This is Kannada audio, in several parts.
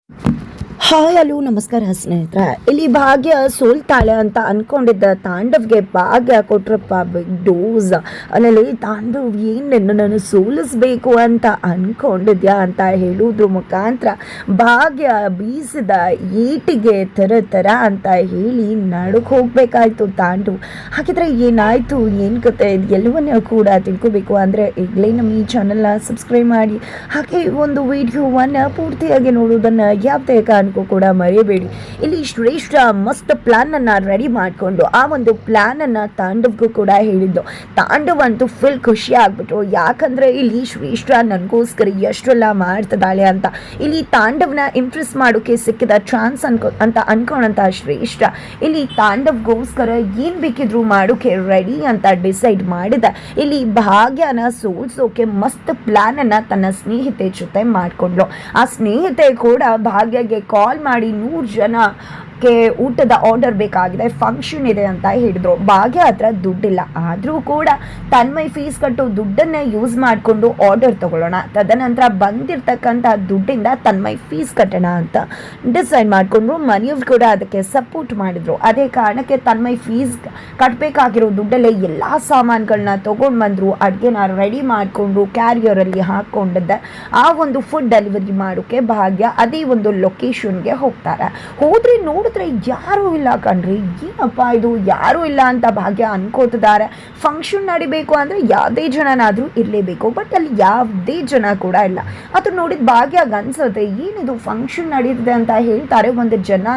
ಹಾಯ್ ಹಲೋ ನಮಸ್ಕಾರ ಸ್ನೇಹಿತರೆ. ಇಲ್ಲಿ ಭಾಗ್ಯ ಸೋಲ್ತಾಳೆ ಅಂತ ಅನ್ಕೊಂಡಿದ್ದ ತಾಂಡವ್ಗೆ ಭಾಗ್ಯ ಕೊಟ್ರಪ್ಪ ಬಿಗ್ ಡೋಸ್. ಅಲ್ಲಿ ತಾಂಡವ್ ಏನು ನಾನು ಸೋಲಿಸ್ಬೇಕು ಅಂತ ಅನ್ಕೊಂಡಿದ್ಯಾ ಅಂತ ಹೇಳುವುದ್ರ ಮುಖಾಂತರ ಭಾಗ್ಯ ಬೀಸಿದ ಏಟಿಗೆ ತರ ಅಂತ ಹೇಳಿ ನಡುಕ್ ಹೋಗ್ಬೇಕಾಯ್ತು ತಾಂಡವ್. ಹಾಗಿದ್ರೆ ಏನಾಯ್ತು, ಏನು ಕತೆ, ಎಲ್ಲವನ್ನ ಕೂಡ ತಿಳ್ಕೊಬೇಕು ಅಂದರೆ ಈಗಲೇ ನಮ್ಮ ಈ ಚಾನಲ್ನ ಸಬ್ಸ್ಕ್ರೈಬ್ ಮಾಡಿ, ಹಾಗೆ ಒಂದು ವಿಡಿಯೋವನ್ನು ಪೂರ್ತಿಯಾಗಿ ನೋಡೋದನ್ನು ಯಾವುದೇ ಕಾರಣಕ್ಕೂ ಕೂಡ ಮರೆಯಬೇಡಿ. ಇಲ್ಲಿ ಶ್ರೇಷ್ಠ ಮಸ್ತ್ ಪ್ಲಾನ್ ಅನ್ನ ರೆಡಿ ಮಾಡಿಕೊಂಡು ಆ ಒಂದು ಪ್ಲಾನ್ ಅನ್ನ ತಾಂಡವ್ಗೂ ಕೂಡ ಹೇಳಿದ್ದು. ತಾಂಡವ್ ಅಂತೂ ಫುಲ್ ಖುಷಿ ಆಗ್ಬಿಟ್ರು. ಯಾಕಂದ್ರೆ ಇಲ್ಲಿ ಶ್ರೇಷ್ಠ ನನಗೋಸ್ಕರ ಎಷ್ಟೆಲ್ಲ ಮಾಡ್ತಿದ್ದಾಳೆ ಅಂತ. ಇಲ್ಲಿ ತಾಂಡವ್ನ ಇಂಪ್ರೆಸ್ ಮಾಡೋಕೆ ಸಿಕ್ಕಿದ ಚಾನ್ಸ್ ಅಂತ ಅನ್ಕೊಂಡಂತ ಶ್ರೇಷ್ಠ ಇಲ್ಲಿ ತಾಂಡವ್ಗೋಸ್ಕರ ಏನ್ ಬೇಕಿದ್ರು ಮಾಡೋಕೆ ರೆಡಿ ಅಂತ ಡಿಸೈಡ್ ಮಾಡಿದ. ಇಲ್ಲಿ ಭಾಗ್ಯನ ಸೋಲ್ಸೋಕೆ ಮಸ್ತ್ ಪ್ಲಾನ್ ಅನ್ನ ತನ್ನ ಸ್ನೇಹಿತೆ ಜೊತೆ ಮಾಡ್ಕೊಂಡ್ಲು. ಆ ಸ್ನೇಹಿತೆ ಕೂಡ ಭಾಗ್ಯಗೆ ಕಾಲ್ ಮಾಡಿ 100 ಜನಕ್ಕೆ ಊಟದ ಆರ್ಡರ್ ಬೇಕಾಗಿದೆ, ಫಂಕ್ಷನ್ ಇದೆ ಅಂತ ಹೇಳಿದ್ರು. ಭಾಗ್ಯ ಹತ್ರ ದುಡ್ಡಿಲ್ಲ, ಆದರೂ ಕೂಡ ತನ್ಮಯ್ ಫೀಸ್ ಕಟ್ಟು ದುಡ್ಡನ್ನೇ ಯೂಸ್ ಮಾಡಿಕೊಂಡು ಆರ್ಡರ್ ತಗೊಳ್ಳೋಣ, ತದನಂತರ ಬಂದಿರತಕ್ಕಂಥ ದುಡ್ಡಿಂದ ತನ್ಮಯ್ ಫೀಸ್ ಕಟ್ಟೋಣ ಅಂತ ಡಿಸೈಡ್ ಮಾಡಿಕೊಂಡ್ರು. ಮನೆಯವ್ರು ಕೂಡ ಅದಕ್ಕೆ ಸಪೋರ್ಟ್ ಮಾಡಿದ್ರು. ಅದೇ ಕಾರಣಕ್ಕೆ ತನ್ಮಯ್ ಫೀಸ್ ಕಟ್ಟಬೇಕಾಗಿರೋ ದುಡ್ಡಲ್ಲೇ ಎಲ್ಲ ಸಾಮಾನುಗಳನ್ನ ತೊಗೊಂಡು ಬಂದರು. ಅಡುಗೆನ ರೆಡಿ ಮಾಡಿಕೊಂಡ್ರು, ಕ್ಯಾರಿಯರಲ್ಲಿ ಹಾಕ್ಕೊಂಡಿದ್ದೆ. ಆ ಒಂದು ಫುಡ್ ಡೆಲಿವರಿ ಮಾಡೋಕ್ಕೆ ಭಾಗ್ಯ ಅದೇ ಒಂದು ಲೊಕೇಶನ್ಗೆ ಹೋಗ್ತಾರೆ. ಹೋದ್ರೆ ನೋಡಿದ್ರೆ ಯಾರೂ ಇಲ್ಲ ಕಣ್ರಿ. ಏನಪ್ಪ ಇದು, ಯಾರೂ ಇಲ್ಲ ಅಂತ ಭಾಗ್ಯ ಅನ್ಕೋತಿದ್ದಾರೆ. ಫಂಕ್ಷನ್ ನಡಿಬೇಕು ಅಂದರೆ ಯಾವುದೇ ಜನನಾದರೂ ಇರಲೇಬೇಕು, ಬಟ್ ಅಲ್ಲಿ ಯಾವುದೇ ಜನ ಕೂಡ ಇಲ್ಲ. ಅದು ನೋಡಿದ ಭಾಗ್ಯಗೆ ಅನ್ಸುತ್ತೆ, ಏನಿದು ಫಂಕ್ಷನ್ ನಡೀತಿದೆ ಅಂತ ಹೇಳ್ತಾರೆ, ಒಂದು ಜನ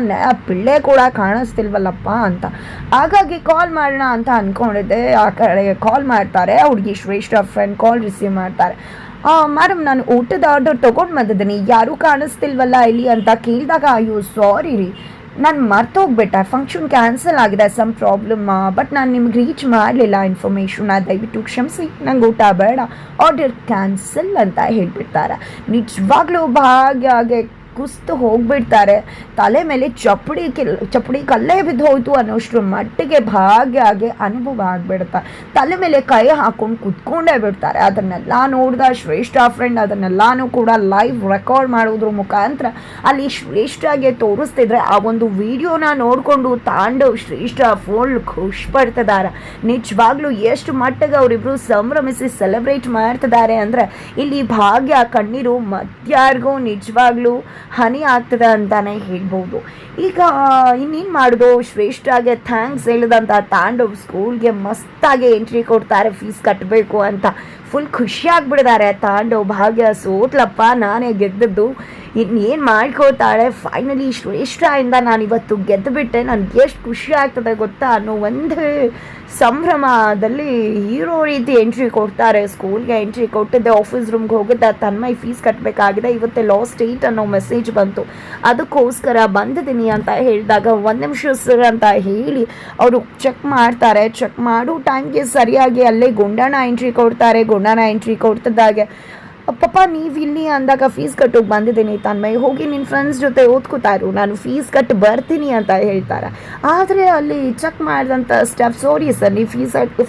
ಪಿಳ್ಳೆ ಕೂಡ ಕಾಣಿಸ್ತಿಲ್ವಲ್ಲಪ್ಪ ಅಂತ. ಹಾಗಾಗಿ ಕಾಲ್ ಮಾಡೋಣ ಅಂತ ಅನ್ಕೊಂಡಿದ್ದೆ. ಆ ಕಡೆ ಕಾಲ್ ಮಾಡ್ತಾರೆ, ಹುಡುಗಿ ಶ್ರೇಷ್ಠ ಫ್ರೆಂಡ್ ಕಾಲ್ ರಿಸೀವ್ ಮಾಡ್ತಾರೆ. ಮೇಡಮ್, ನಾನು ಊಟದ ಆರ್ಡರ್ ತೊಗೊಂಡು ಬಂದಿದ್ದೀನಿ, ಯಾರೂ ಕಾಣಿಸ್ತಿಲ್ವಲ್ಲ ಇಲ್ಲಿ ಅಂತ ಕೇಳಿದಾಗ, ಅಯ್ಯೋ ಸಾರಿ ರೀ, ನಾನು ಮರ್ತೋಗ್ಬಿಟ್ಟೆ, ಫಂಕ್ಷನ್ ಕ್ಯಾನ್ಸಲ್ ಆಗಿದೆ, ಸಮ್ ಪ್ರಾಬ್ಲಮ್, ಬಟ್ ನಾನು ನಿಮ್ಗೆ ರೀಚ್ ಮಾಡಲಿಲ್ಲ ಇನ್ಫಾರ್ಮೇಷನ್, ದಯವಿಟ್ಟು ಕ್ಷಮಿಸಿ, ನಂಗೆ ಊಟ ಬೇಡ, ಆರ್ಡರ್ ಕ್ಯಾನ್ಸಲ್ ಅಂತ ಹೇಳ್ಬಿಡ್ತಾರೆ. ನಿಜವಾಗ್ಲೂ ಭಾಗ್ಯಗೆ ಕುಸ್ತು ಹೋಗ್ಬಿಡ್ತಾರೆ. ತಲೆ ಮೇಲೆ ಚಪ್ಪಡಿ ಕಲ್ಲೇ ಬಿದ್ದು ಹೋಯ್ತು ಅನ್ನೋಷ್ಟ್ರ ಮಟ್ಟಿಗೆ ಭಾಗ್ಯಗೆ ಅನುಭವ ಆಗ್ಬಿಡುತ್ತೆ. ತಲೆ ಮೇಲೆ ಕೈ ಹಾಕೊಂಡು ಕುತ್ಕೊಂಡೇ ಬಿಡ್ತಾರೆ. ಅದನ್ನೆಲ್ಲ ನೋಡಿದ ಶ್ರೇಷ್ಠ ಫ್ರೆಂಡ್ ಅದನ್ನೆಲ್ಲಾನು ಕೂಡ ಲೈವ್ ರೆಕಾರ್ಡ್ ಮಾಡೋದ್ರ ಮುಖಾಂತರ ಅಲ್ಲಿ ಶ್ರೇಷ್ಠಗೆ ತೋರಿಸ್ತಿದ್ರೆ ಆ ಒಂದು ವಿಡಿಯೋನ ನೋಡಿಕೊಂಡು ತಾಂಡವ್ ಶ್ರೇಷ್ಠ ಫುಲ್ ಖುಷಿ ಪಡ್ತಿದ್ದಾರೆ. ನಿಜವಾಗ್ಲೂ ಎಷ್ಟು ಮಟ್ಟಿಗೆ ಅವರಿಬ್ರು ಸಂಭ್ರಮಿಸಿ ಸೆಲೆಬ್ರೇಟ್ ಮಾಡ್ತಿದ್ದಾರೆ ಅಂದರೆ ಇಲ್ಲಿ ಭಾಗ್ಯ ಕಣ್ಣೀರು ಮತ್ಯಾರಿಗೂ ನಿಜವಾಗ್ಲೂ ಹನಿ ಆಗ್ತದೆ ಅಂತಾನೆ ಹೇಳ್ಬೋದು. ಈಗ ಇನ್ನೇನು ಮಾಡೋದು, ಶ್ರೇಷ್ಠಗೆ ಥ್ಯಾಂಕ್ಸ್ ಹೇಳಿದಂಥ ತಾಂಡವ್ ಸ್ಕೂಲ್ಗೆ ಮಸ್ತಾಗಿ ಎಂಟ್ರಿ ಕೊಡ್ತಾರೆ ಫೀಸ್ ಕಟ್ಟಬೇಕು ಅಂತ. ಫುಲ್ ಖುಷಿಯಾಗ್ಬಿಡ್ತಾರೆ ತಾಂಡವ್. ಭಾಗ್ಯ ಸೋತ್ಲಪ್ಪ, ನಾನೇ ಗೆದ್ದದ್ದು, ಇನ್ನೇನು ಮಾಡ್ಕೋತಾಳೆ, ಫೈನಲಿ ಶ್ರೇಷ್ಠದಿಂದ ನಾನು ಇವತ್ತು ಗೆದ್ದುಬಿಟ್ಟೆ, ನನಗೆ ಎಷ್ಟು ಖುಷಿ ಆಗ್ತದೆ ಗೊತ್ತಾ ಅನ್ನೋ ಒಂದು ಸಂಭ್ರಮದಲ್ಲಿ ಹೀರೋ ರೀತಿ ಎಂಟ್ರಿ ಕೊಡ್ತಾರೆ. ಸ್ಕೂಲ್ಗೆ ಎಂಟ್ರಿ ಕೊಟ್ಟಿದ್ದೆ, ಆಫೀಸ್ ರೂಮ್ಗೆ ಹೋಗಿದ್ದೆ, ತನ್ಮಯ್ ಫೀಸ್ ಕಟ್ಟಬೇಕಾಗಿದೆ, ಇವತ್ತೇ ಲಾಸ್ಟ್ ಡೇಟ್ ಅನ್ನೋ ಮೆಸೇಜ್ ಬಂತು, ಅದಕ್ಕೋಸ್ಕರ ಬಂದಿದ್ದೀನಿ ಅಂತ ಹೇಳಿದಾಗ 1 ನಿಮಿಷ ಸರ್ ಅಂತ ಹೇಳಿ ಅವರು ಚೆಕ್ ಮಾಡ್ತಾರೆ. ಚೆಕ್ ಮಾಡೋ ಟೈಮ್ಗೆ ಸರಿಯಾಗಿ ಅಲ್ಲೇ ಗುಂಡಣ್ಣ ಎಂಟ್ರಿ ಕೊಡ್ತಾರೆ. ಗುಂಡಣ್ಣ ಎಂಟ್ರಿ ಕೊಡ್ತಿದ್ದಾಗೆ, ಪಾಪ ನೀವು ಇಲ್ಲಿ ಅಂದಾಗ ಫೀಸ್ ಕಟ್ಟೋಗಿ ಬಂದಿದ್ದೀನಿ ತನ್ಮಯ್, ಹೋಗಿ ನಿನ್ನ ಫ್ರೆಂಡ್ಸ್ ಜೊತೆ ಓದ್ಕೋತಾ ಇರು, ನಾನು ಫೀಸ್ ಕಟ್ಟು ಬರ್ತೀನಿ ಅಂತ ಹೇಳ್ತಾರೆ. ಆದರೆ ಅಲ್ಲಿ ಚೆಕ್ ಮಾಡಿದಂಥ ಸ್ಟಾಫ್, ಸಾರಿ ಸರ್, ನೀವು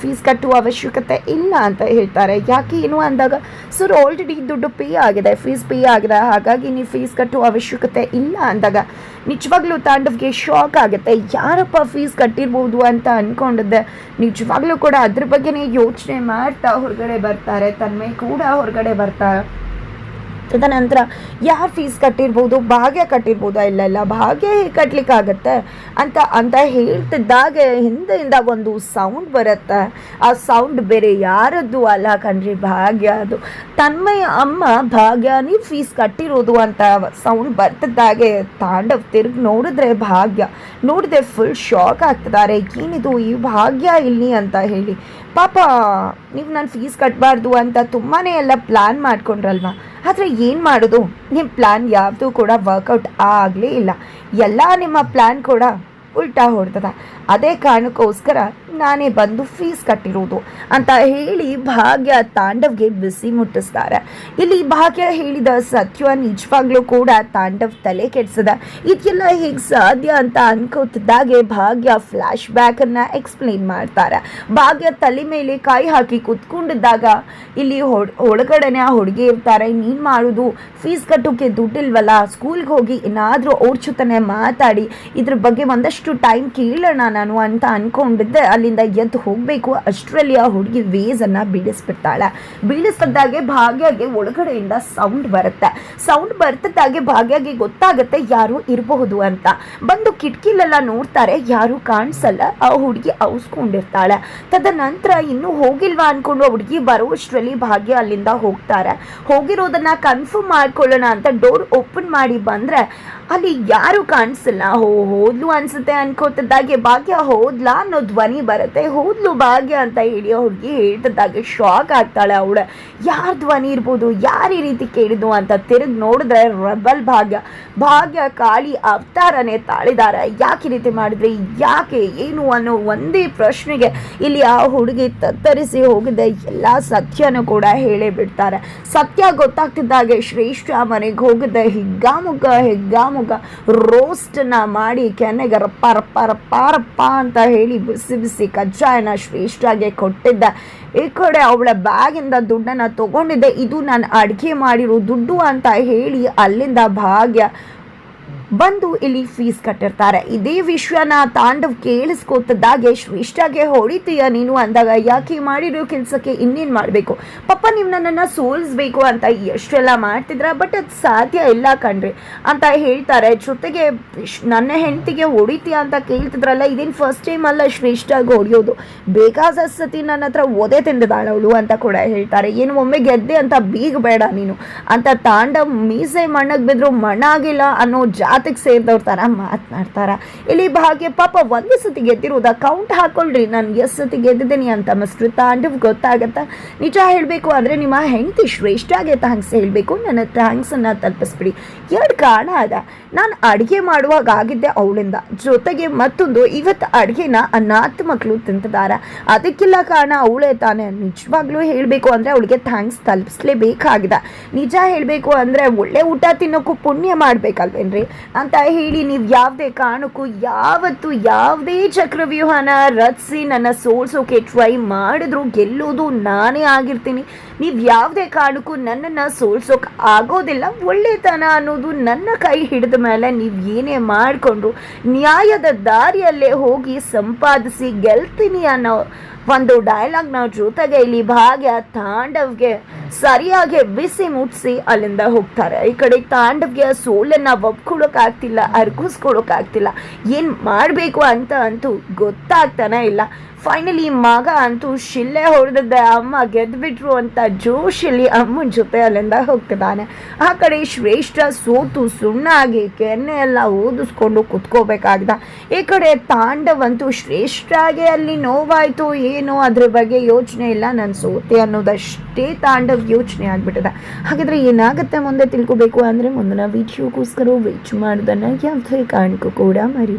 ಫೀಸ್ ಕಟ್ಟುವ ಅವಶ್ಯಕತೆ ಇಲ್ಲ ಅಂತ ಹೇಳ್ತಾರೆ. ಯಾಕೆ ಏನು ಅಂದಾಗ, ಸರ್ ಆಲ್ರೆಡಿ ದುಡ್ಡು ಪೇ ಆಗಿದೆ, ಫೀಸ್ ಪೇ ಆಗಿದೆ, ಹಾಗಾಗಿ ನೀವು ಫೀಸ್ ಕಟ್ಟುವ ಅವಶ್ಯಕತೆ ಇಲ್ಲ ಅಂದಾಗ ನಿಜವಾಗ್ಲೂ ತಾಂಡವ್ಗೆ ಶಾಕ್ ಆಗುತ್ತೆ. ಯಾರಪ್ಪ ಫೀಸ್ ಕಟ್ಟಿರ್ಬೋದು ಅಂತ ಅಂದ್ಕೊಂಡಿದ್ದೆ. ನಿಜವಾಗ್ಲೂ ಕೂಡ ಅದ್ರ ಬಗ್ಗೆನೇ ಯೋಚನೆ ಮಾಡ್ತಾ ಹೊರಗಡೆ ಬರ್ತಾರೆ. ತನ್ಮಯ್ ಕೂಡ ಹೊರಗಡೆ ಬರ್ತಾರೆ. ತದನಂತರ ಯಾರು ಫೀಸ್ ಕಟ್ಟಿರ್ಬೋದು, ಭಾಗ್ಯ ಕಟ್ಟಿರ್ಬೋದಾ, ಇಲ್ಲ ಭಾಗ್ಯ ಹೇಗೆ ಕಟ್ಟಲಿಕ್ಕಾಗತ್ತೆ ಅಂತ ಹೇಳ್ತಿದ್ದಾಗೆ ಹಿಂದೆಯಿಂದ ಒಂದು ಸೌಂಡ್ ಬರುತ್ತೆ. ಆ ಸೌಂಡ್ ಬೇರೆ ಯಾರದ್ದು ಅಲ್ಲ ಕಣ್ರಿ, ಭಾಗ್ಯ. ಅದು ತನ್ಮಯ ಅಮ್ಮ ಭಾಗ್ಯ ನೀವು ಫೀಸ್ ಕಟ್ಟಿರೋದು ಅಂತ ಸೌಂಡ್ ಬರ್ತಿದ್ದಾಗೆ ತಾಂಡವ್ ತಿರುಗಿ ನೋಡಿದ್ರೆ ಭಾಗ್ಯ ನೋಡಿದ್ರೆ ಫುಲ್ ಶಾಕ್ ಆಗ್ತಿದ್ದಾರೆ. ಏನಿದು ಈ ಭಾಗ್ಯ ಇಲ್ಲಿ ಅಂತ ಹೇಳಿ. ಪಾಪ ನೀವು ನಾನು ಫೀಸ್ ಕಟ್ಟಬಾರ್ದು ಅಂತ ತುಂಬಾ ಎಲ್ಲ ಪ್ಲ್ಯಾನ್ ಮಾಡ್ಕೊಂಡ್ರಲ್ವ, ಆದರೆ ಏನು ಮಾಡೋದು, ನಿಮ್ಮ ಪ್ಲ್ಯಾನ್ ಯಾವುದೂ ಕೂಡ ವರ್ಕೌಟ್ ಆಗಲೇ ಇಲ್ಲ. ಎಲ್ಲ ನಿಮ್ಮ ಪ್ಲ್ಯಾನ್ ಕೂಡ ಉಲ್ಟಾ ಹೊಡ್ತದ. ಅದೇ ಕಾರಣಕ್ಕೋಸ್ಕರ ನಾನೇ ಬಂದು ಫೀಸ್ ಕಟ್ಟಿರೋದು ಅಂತ ಹೇಳಿ ಭಾಗ್ಯ ತಾಂಡವ್ಗೆ ಬಿಸಿ ಮುಟ್ಟಿಸ್ತಾರೆ. ಇಲ್ಲಿ ಭಾಗ್ಯ ಹೇಳಿದ ಸತ್ಯ ನಿಜವಾಗ್ಲೂ ಕೂಡ ತಾಂಡವ್ ತಲೆ ಕೆಡ್ಸದ. ಇದೆಲ್ಲ ಹೇಗೆ ಸಾಧ್ಯ ಅಂತ ಅನ್ಕೋತಿದ್ದಾಗೆ ಭಾಗ್ಯ ಫ್ಲಾಶ್ ಬ್ಯಾಕ್ ಅನ್ನ ಎಕ್ಸ್ಪ್ಲೇನ್ ಮಾಡ್ತಾರೆ. ಭಾಗ್ಯ ತಲೆ ಮೇಲೆ ಕೈ ಹಾಕಿ ಕುತ್ಕೊಂಡಿದ್ದಾಗ ಇಲ್ಲಿ ಒಳಗಡೆನೆ ಆ ಹುಡುಗಿ ಇರ್ತಾರೆ. ನೀನ್ ಮಾಡೋದು ಫೀಸ್ ಕಟ್ಟೋಕೆ ದುಡ್ಡಿಲ್ವಲ್ಲ, ಸ್ಕೂಲ್ಗೆ ಹೋಗಿ ಏನಾದ್ರೂ ಅವ್ರ ಜೊತೆನೆ ಮಾತಾಡಿ ಇದ್ರ ಬಗ್ಗೆ ಒಂದಷ್ಟು ಟೈಮ್ ಕೇಳೋಣ ನಾನು ಅಂತ ಅನ್ಕೊಂಡಿದ್ದೆ. ಅಲ್ಲಿಂದ ಎದ್ದು ಹೋಗ್ಬೇಕು ಅಷ್ಟರಲ್ಲಿ ಆ ಹುಡುಗಿ ವೇಸ್ ಅನ್ನ ಬೀಳಿಸ್ತಿದ್ದಾಗೆ ಭಾಗ್ಯಗೆ ಒಳಗಡೆಯಿಂದ ಸೌಂಡ್ ಬರುತ್ತೆ. ಸೌಂಡ್ ಬರ್ತಿದ್ದಾಗೆ ಭಾಗ್ಯಗೆ ಗೊತ್ತಾಗತ್ತೆ ಯಾರು ಇರಬಹುದು ಅಂತ. ಬಂದು ಕಿಟಕಿಲೆಲ್ಲ ನೋಡ್ತಾರೆ, ಯಾರು ಕಾಣಿಸಲ್ಲ. ಆ ಹುಡುಗಿ ಔಸ್ಕೊಂಡಿರ್ತಾಳೆ. ತದನಂತರ ಇನ್ನೂ ಹೋಗಿಲ್ವಾ ಅನ್ಕೊಂಡು ಆ ಹುಡುಗಿ ಬರುವಷ್ಟರಲ್ಲಿ ಭಾಗ್ಯ ಅಲ್ಲಿಂದ ಹೋಗ್ತಾರೆ. ಹೋಗಿರೋದನ್ನ ಕನ್ಫರ್ಮ್ ಮಾಡ್ಕೊಳ್ಳೋಣ ಅಂತ ಡೋರ್ ಓಪನ್ ಮಾಡಿ ಬಂದ್ರೆ ಅಲ್ಲಿ ಯಾರು ಕಾಣಿಸಿಲ್ಲ. ಹೋದ್ಲು ಅನ್ಸುತ್ತೆ ಅನ್ಕೋತಿದ್ದಾಗೆ ಭಾಗ್ಯ ಹೋದ್ಲಾ ಅನ್ನೋ ಧ್ವನಿ ಬರುತ್ತೆ. ಹೋದ್ಲು ಭಾಗ್ಯ ಅಂತ ಹೇಳಿ ಹುಡುಗಿ ಹೇಳ್ತಿದ್ದಾಗೆ ಶಾಕ್ ಆಗ್ತಾಳೆ. ಅವಳು ಯಾರ ಧ್ವನಿ ಇರ್ಬೋದು, ಯಾರು ಈ ರೀತಿ ಕೇಳಿದ್ವು ಅಂತ ತಿರುಗಿ ನೋಡಿದ್ರೆ ರೆಬಲ್ ಭಾಗ್ಯ ಕಾಳಿ ಅವತಾರನೇ ತಾಳಿದ್ದಾರೆ. ಯಾಕೆ ಈ ರೀತಿ ಮಾಡಿದ್ರೆ, ಯಾಕೆ ಏನು ಅನ್ನೋ ಒಂದೇ ಪ್ರಶ್ನೆಗೆ ಇಲ್ಲಿ ಆ ಹುಡುಗಿ ತತ್ತರಿಸಿ ಹೋಗಿದೆ. ಎಲ್ಲ ಸತ್ಯನೂ ಕೂಡ ಹೇಳೇ ಬಿಡ್ತಾರೆ. ಸತ್ಯ ಗೊತ್ತಾಗ್ತಿದ್ದಾಗೆ ಶ್ರೇಷ್ಠ ಮನೆಗೆ ಹೋಗಿದೆ. ಹಿಗ್ಗಾಮುಗ್ಗ ರೋಸ್ಟ್ನ ಮಾಡಿ ಕೆನೆಗೆ ರಪ್ಪ ಅಂತ ಹೇಳಿ ಬಿಸಿ ಕಜ್ಜಾಯನ ಶ್ರೇಷ್ಠಗೆ ಕೊಟ್ಟಿದ್ದ. ಈ ಕಡೆ ಅವಳ ಬ್ಯಾಗಿಂದ ದುಡ್ಡನ್ನ ತಗೊಂಡಿದ್ದೆ. ಇದು ನಾನು ಅಡುಗೆ ಮಾಡಿರೋ ದುಡ್ಡು ಅಂತ ಹೇಳಿ ಅಲ್ಲಿಂದ ಭಾಗ್ಯ ಬಂದು ಇಲ್ಲಿ ಫೀಸ್ ಕಟ್ಟಿರ್ತಾರೆ. ಇದೇ ವಿಷಯನ ತಾಂಡವ್ ಕೇಳಿಸ್ಕೊತಿದ್ದಾಗೆ ಶ್ರೇಷ್ಠಗೆ ಹೊಡಿತೀಯ ನೀನು ಅಂದಾಗ, ಯಾಕೆ ಮಾಡಿರೋ ಕೆಲಸಕ್ಕೆ ಇನ್ನೇನು ಮಾಡಬೇಕು ಪಾಪ, ನೀವು ನನ್ನನ್ನು ಸೋಲಿಸ್ಬೇಕು ಅಂತ ಎಷ್ಟೆಲ್ಲ ಮಾಡ್ತಿದ್ರ, ಬಟ್ ಅದು ಸಾಧ್ಯ ಇಲ್ಲ ಕಣ್ರಿ ಅಂತ ಹೇಳ್ತಾರೆ. ಜೊತೆಗೆ ನನ್ನ ಹೆಂಡತಿಗೆ ಹೊಡಿತೀಯ ಅಂತ ಕೇಳ್ತಿದ್ರಲ್ಲ, ಇದೇನು ಫಸ್ಟ್ ಟೈಮ್ ಅಲ್ಲ ಶ್ರೇಷ್ಠಗೆ ಹೊಡೆಯೋದು, ಬೇಕಾದಷ್ಟು ಸತಿ ನನ್ನ ಹತ್ರ ಒದೆ ತಿಂದಿದ್ದಾಳವಳು ಅಂತ ಕೂಡ ಹೇಳ್ತಾರೆ. ಏನು ಒಮ್ಮೆ ಗೆದ್ದೆ ಅಂತ ಬೀಗಬೇಡ ನೀನು ಅಂತ ತಾಂಡವ್ ಮೀಸೆ ಮಣ್ಣಗೆ ಬಿದ್ರು ಮಣ್ಣಾಗಿಲ್ಲ ಅನ್ನೋ ಜಾತಿಗೆ ಸೇರಿದವ್ರ ಥರ ಮಾತನಾಡ್ತಾರ. ಇಲ್ಲಿ ಭಾಗ್ಯ ಪಾಪ ಒಂದೇ ಸತಿ ಗೆದ್ದಿರೋದ, ಕೌಂಟ್ ಹಾಕೊಳ್ರಿ ನಾನು ಎಷ್ಟು ಸತಿ ಗೆದ್ದಿದ್ದೀನಿ ಅಂತ ಮಿಸ್ಟರ್ ತಾಂಡವ್ ಗೊತ್ತಾಗತ್ತಾ. ನಿಜ ಹೇಳಬೇಕು ಅಂದರೆ ನಿಮ್ಮ ಹೆಂಡತಿ ಶ್ರೇಷ್ಠಗೆ ಥ್ಯಾಂಕ್ಸ್ ಹೇಳಬೇಕು, ನನ್ನ ಥ್ಯಾಂಕ್ಸನ್ನು ತಲುಪಿಸ್ಬಿಡಿ. ಎರಡು ಕಾರಣ ಅದ, ನಾನು ಅಡುಗೆ ಮಾಡುವಾಗ ಆಗಿದ್ದೆ ಅವಳಿಂದ, ಜೊತೆಗೆ ಮತ್ತೊಂದು ಇವತ್ತು ಅಡುಗೆನ ಅನಾಥ ಮಕ್ಕಳು ತಿಂತಿದ್ದಾರೆ, ಅದಕ್ಕೆಲ್ಲ ಕಾರಣ ಅವಳೇ ತಾನೆ. ನಿಜವಾಗ್ಲೂ ಹೇಳಬೇಕು ಅಂದರೆ ಅವಳಿಗೆ ಥ್ಯಾಂಕ್ಸ್ ತಲುಪಿಸ್ಲೇಬೇಕಾಗಿದೆ. ನಿಜ ಹೇಳಬೇಕು ಅಂದರೆ ಒಳ್ಳೆ ಊಟ ತಿನ್ನೋಕ್ಕೂ ಪುಣ್ಯ ಮಾಡಬೇಕಲ್ವೇನ್ರಿ ಅಂತ ಹೇಳಿ ನೀವು ಯಾವುದೇ ಕಾರಣಕ್ಕೂ ಯಾವತ್ತು ಯಾವುದೇ ಚಕ್ರವ್ಯೂಹನ ರಚಿಸಿ ನನ್ನ ಸೋಲ್ಸೋಕೆ ಟ್ರೈ ಮಾಡಿದ್ರು ಗೆಲ್ಲೋದು ನಾನೇ ಆಗಿರ್ತೀನಿ. ನೀವು ಯಾವುದೇ ಕಾರಣಕ್ಕೂ ನನ್ನನ್ನು ಸೋಲ್ಸೋಕೆ ಆಗೋದಿಲ್ಲ. ಒಳ್ಳೆತನ ಅನ್ನೋದು ನನ್ನ ಕೈ ಹಿಡಿದ ಮೇಲೆ ನೀವು ಏನೇ ಮಾಡಿಕೊಂಡ್ರು ನ್ಯಾಯದ ದಾರಿಯಲ್ಲೇ ಹೋಗಿ ಸಂಪಾದಿಸಿ ಗೆಲ್ತೀನಿ ಅನ್ನೋ ಒಂದು ಡೈಲಾಗ್ನ ಜೊತೆಗೆ ಇಲ್ಲಿ ಭಾಗ್ಯ ತಾಂಡವ್ಗೆ ಸರಿಯಾಗಿ ಬಿಸಿ ಮುಟ್ಟಿಸಿ ಅಲ್ಲಿಂದ ಹೋಗ್ತಾರೆ. ಈ ಕಡೆ ತಾಂಡವ್ಗೆ ಸೋಲನ್ನು ಒಪ್ಕೊಳ್ಳೋಕ್ಕಾಗ್ತಿಲ್ಲ, ಅರ್ಗಿಸ್ಕೊಳ್ಳೋಕ್ಕಾಗ್ತಿಲ್ಲ, ಏನು ಮಾಡಬೇಕು ಅಂತ ಅಂತೂ ಗೊತ್ತಾಗ್ತಾನೆ ಇಲ್ಲ. ಫೈನಲಿ ಮಗ ಅಂತೂ ಶಿಲ್ಲೆ ಹೊಡೆದಿದ್ದೆ, ಅಮ್ಮ ಗೆದ್ದುಬಿಟ್ರು ಅಂತ ಜೋಶಲ್ಲಿ ಅಮ್ಮನ ಜೊತೆ ಅಲ್ಲಿಂದ ಹೋಗ್ತಿದ್ದಾನೆ. ಆ ಕಡೆ ಶ್ರೇಷ್ಠ ಸೋತು ಸುಣ್ಣಾಗಿ ಕೆನ್ನೆ ಎಲ್ಲ ಓದಿಸ್ಕೊಂಡು ಕುತ್ಕೋಬೇಕಾಗ್ದ. ಈ ಕಡೆ ತಾಂಡವ್ ಅಂತೂ ಶ್ರೇಷ್ಠಾಗೆ ಅಲ್ಲಿ ನೋವಾಯಿತು ಏನೋ ಅದ್ರ ಬಗ್ಗೆ ಯೋಚನೆ ಇಲ್ಲ, ನಾನು ಸೋತೆ ಅನ್ನೋದಷ್ಟೇ ತಾಂಡವ್ ಯೋಚನೆ ಆಗ್ಬಿಟ್ಟಿದೆ. ಹಾಗಾದರೆ ಏನಾಗುತ್ತೆ ಮುಂದೆ ತಿಳ್ಕೋಬೇಕು ಅಂದರೆ ಮುಂದಿನ ವಿಡಿಯೋಗೋಸ್ಕರ ವೇಟ್ ಮಾಡೋದನ್ನು ಯಾವುದೇ ಕಾರಣಕ್ಕೂ ಕೂಡ ಮರಿ